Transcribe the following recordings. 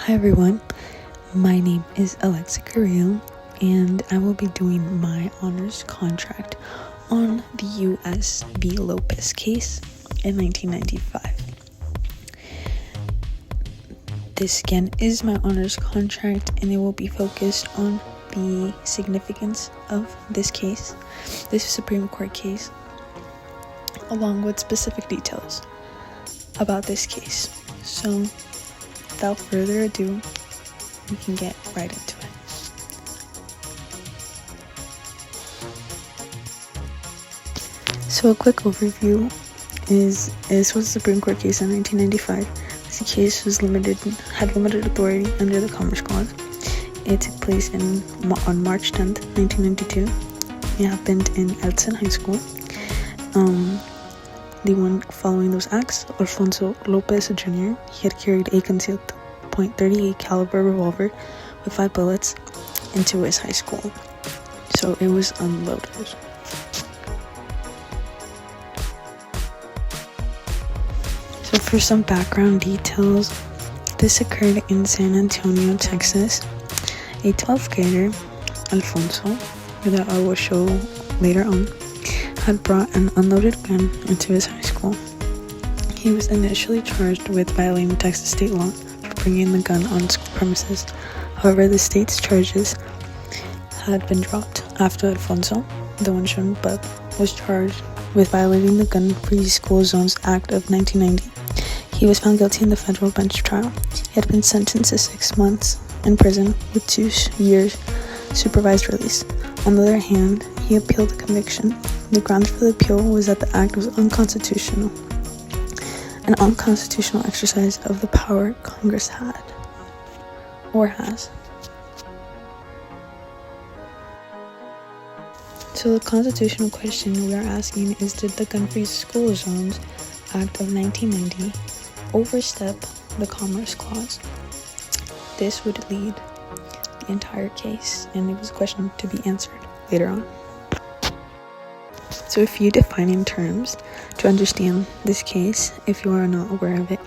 Hi everyone, my name is Alexa Carrillo and I will be doing my honors contract on the U.S. v. Lopez case in 1995. This again is my honors contract and it will be focused on the significance of this case, this Supreme Court case, along with specific details about this case. So without further ado, we can get right into it. So a quick overview is this was a Supreme Court case in 1995. This case had limited authority under the Commerce Clause. It took place on March 10th, 1992. It happened in Edson High School. The one following those acts, Alfonso Lopez Jr., he had carried a concealed .38 caliber revolver with 5 bullets into his high school. So it was unloaded. So for some background details, this occurred in San Antonio, Texas. A 12th grader, Alfonso, that I will show later on, had brought an unloaded gun into his high school. He was initially charged with violating Texas state law for bringing the gun on school premises. However, the state's charges had been dropped after Alfonso, the one shown above, was charged with violating the Gun-Free School Zones Act of 1990. He was found guilty in the federal bench trial. He had been sentenced to 6 months in prison with 2 years supervised release. On the other hand, he appealed the conviction. The grounds for the appeal was that the act was unconstitutional, an unconstitutional exercise of the power Congress had, or has. So the constitutional question we are asking is, did the Gun-Free School Zones Act of 1990 overstep the Commerce Clause? This would lead the entire case, and it was a question to be answered later on. So a few defining terms to understand this case, if you are not aware of it.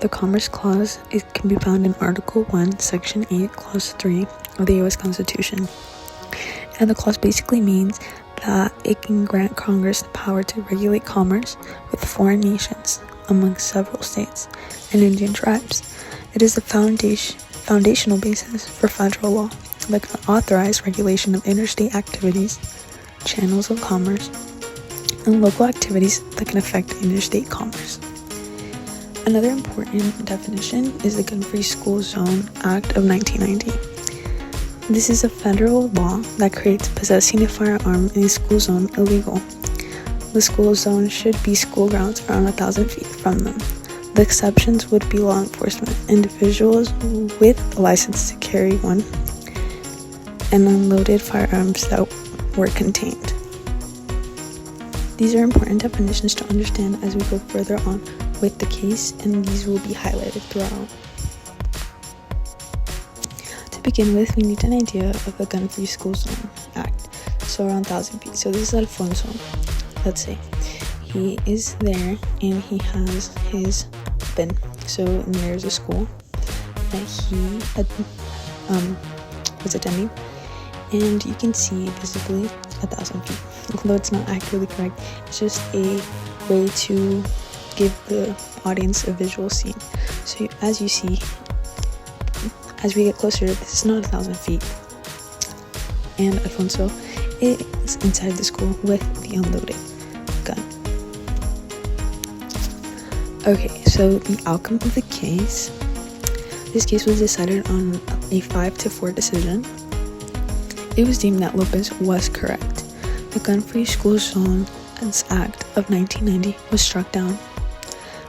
The Commerce Clause, it can be found in Article 1, Section 8, Clause 3 of the U.S. Constitution. And the clause basically means that it can grant Congress the power to regulate commerce with foreign nations, among several states and Indian tribes. It is the foundational basis for federal law that can authorize regulation of interstate activities, channels of commerce, and local activities that can affect interstate commerce. Another important definition is the Gun-Free School Zone Act of 1990. This is a federal law that creates possessing a firearm in a school zone illegal. The school zone should be school grounds around 1,000 feet from them. The exceptions would be law enforcement, individuals with a license to carry one, and unloaded firearms that were contained. These are important definitions to understand as we go further on with the case, and these will be highlighted throughout. To begin with, we need an idea of the Gun-Free School Zone Act, so around 1,000 feet. So this is Alfonso, let's say. He is there and he has his weapon. So there's a school that he was attending, and you can see visibly 1,000 feet. Although it's not accurately correct, it's just a way to give the audience a visual scene. So as you see, as we get closer, this is not 1,000 feet. And Alfonso is inside the school with the unloaded gun. Okay, so the outcome of the case. This case was decided on a 5-4 decision. It was deemed that Lopez was correct. The Gun-Free School Zones Act of 1990 was struck down.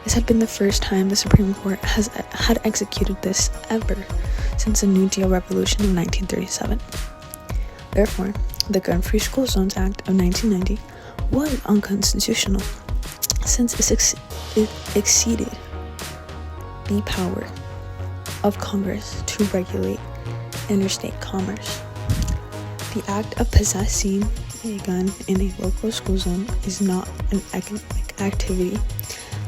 This had been the first time the Supreme Court had executed this ever since the New Deal Revolution of 1937. Therefore, the Gun-Free School Zones Act of 1990 was unconstitutional since it exceeded the power of Congress to regulate interstate commerce. The act of possessing a gun in a local school zone is not an economic activity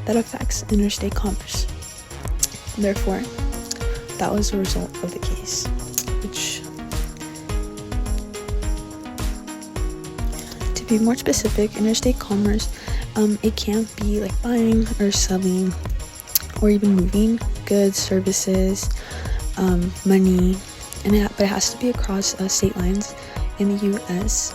that affects interstate commerce. Therefore, that was the result of the case, which, to be more specific, interstate commerce, it can't be like buying or selling or even moving goods, services, money, but it has to be across state lines in the U.S.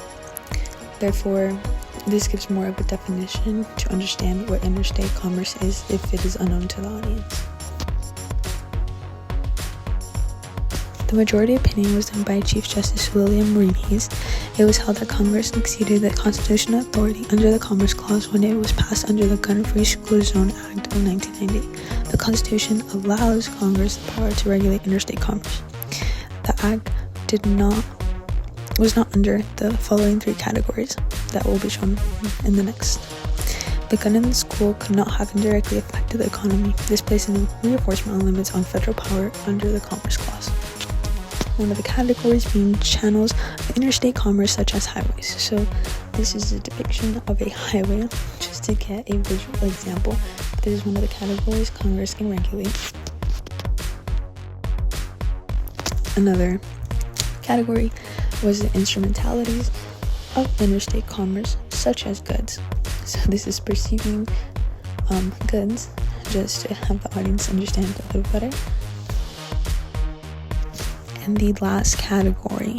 Therefore, this gives more of a definition to understand what interstate commerce is if it is unknown to the audience. The majority opinion was done by Chief Justice William Rehnquist. It was held that Congress exceeded the constitutional authority under the Commerce Clause when it was passed under the Gun-Free School Zone Act of 1990. The Constitution allows Congress the power to regulate interstate commerce. The Act was not under the following 3 categories that will be shown in the next. The gun in the school could not have indirectly affected the economy. This placed a reinforcement on limits on federal power under the Commerce Clause. One of the categories being channels of interstate commerce such as highways. So this is a depiction of a highway, just to get a visual example. This is one of the categories Congress can regulate. Another category was the instrumentalities of interstate commerce such as goods. So this is perceiving goods, just to have the audience understand a little better. And the last category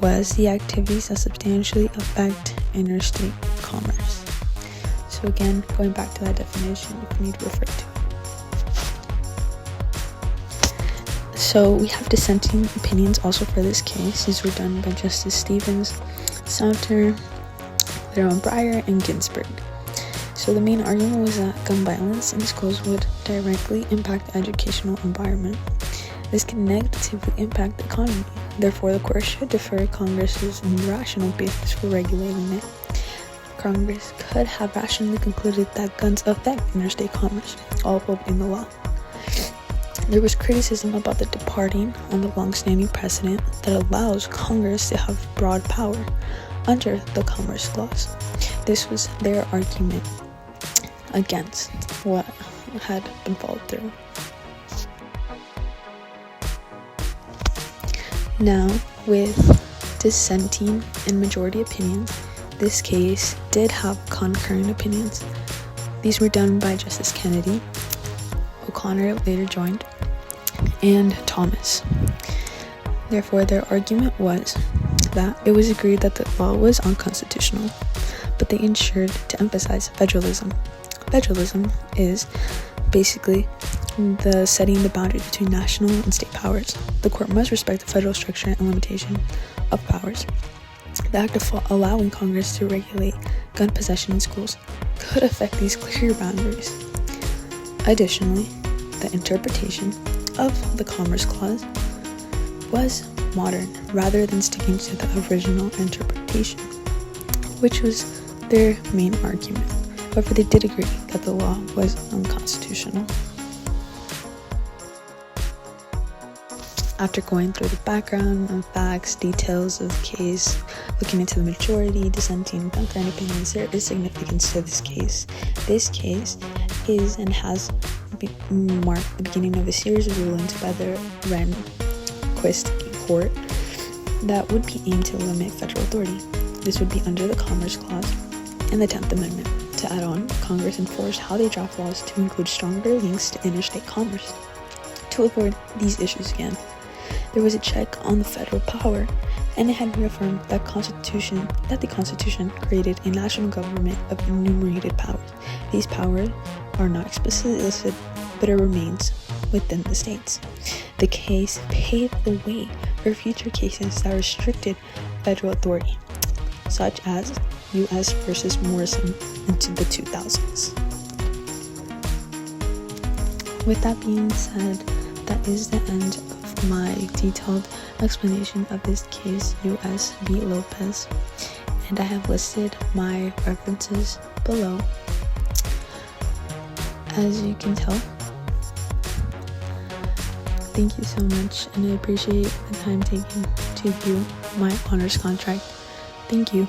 was the activities that substantially affect interstate commerce. So again, going back to that definition, if you need to refer to it. So we have dissenting opinions also for this case. These were done by Justice Stevens, Souter, Lerone Breyer, and Ginsburg. So the main argument was that gun violence in schools would directly impact the educational environment. This can negatively impact the economy. Therefore, the court should defer Congress's rational basis for regulating it. Congress could have rationally concluded that guns affect interstate commerce, all in the law. There was criticism about the departing on the long-standing precedent that allows Congress to have broad power under the Commerce Clause. This was their argument against what had been followed through. Now, with dissenting and majority opinions, this case did have concurrent opinions. These were done by Justice Kennedy, O'Connor later joined, and Thomas. Therefore, their argument was that it was agreed that the law was unconstitutional, but they ensured to emphasize federalism. Federalism is basically the setting the boundary between national and state powers. The court must respect the federal structure and limitation of powers. The act of allowing Congress to regulate gun possession in schools could affect these clear boundaries. Additionally, the interpretation of the Commerce Clause was modern rather than sticking to the original interpretation, which was their main argument. However, they did agree that the law was unconstitutional. After going through the background and facts, details of the case, looking into the majority, dissenting, and concurrent opinions, there is significance to this case. This case is and has marked the beginning of a series of rulings by the Rehnquist Court that would be aimed to limit federal authority. This would be under the Commerce Clause and the 10th Amendment. To add on, Congress enforced how they draft laws to include stronger links to interstate commerce. To avoid these issues again, there was a check on the federal power, and it had reaffirmed that the Constitution created a national government of enumerated powers. These powers are not explicitly listed, but it remains within the states. The case paved the way for future cases that restricted federal authority, such as U.S. versus Morrison into the 2000s. With that being said, that is the end of my detailed explanation of this case, U.S. v. Lopez, and I have listed my references below. As you can tell, thank you so much, and I appreciate the time taken to view my honors contract. Thank you.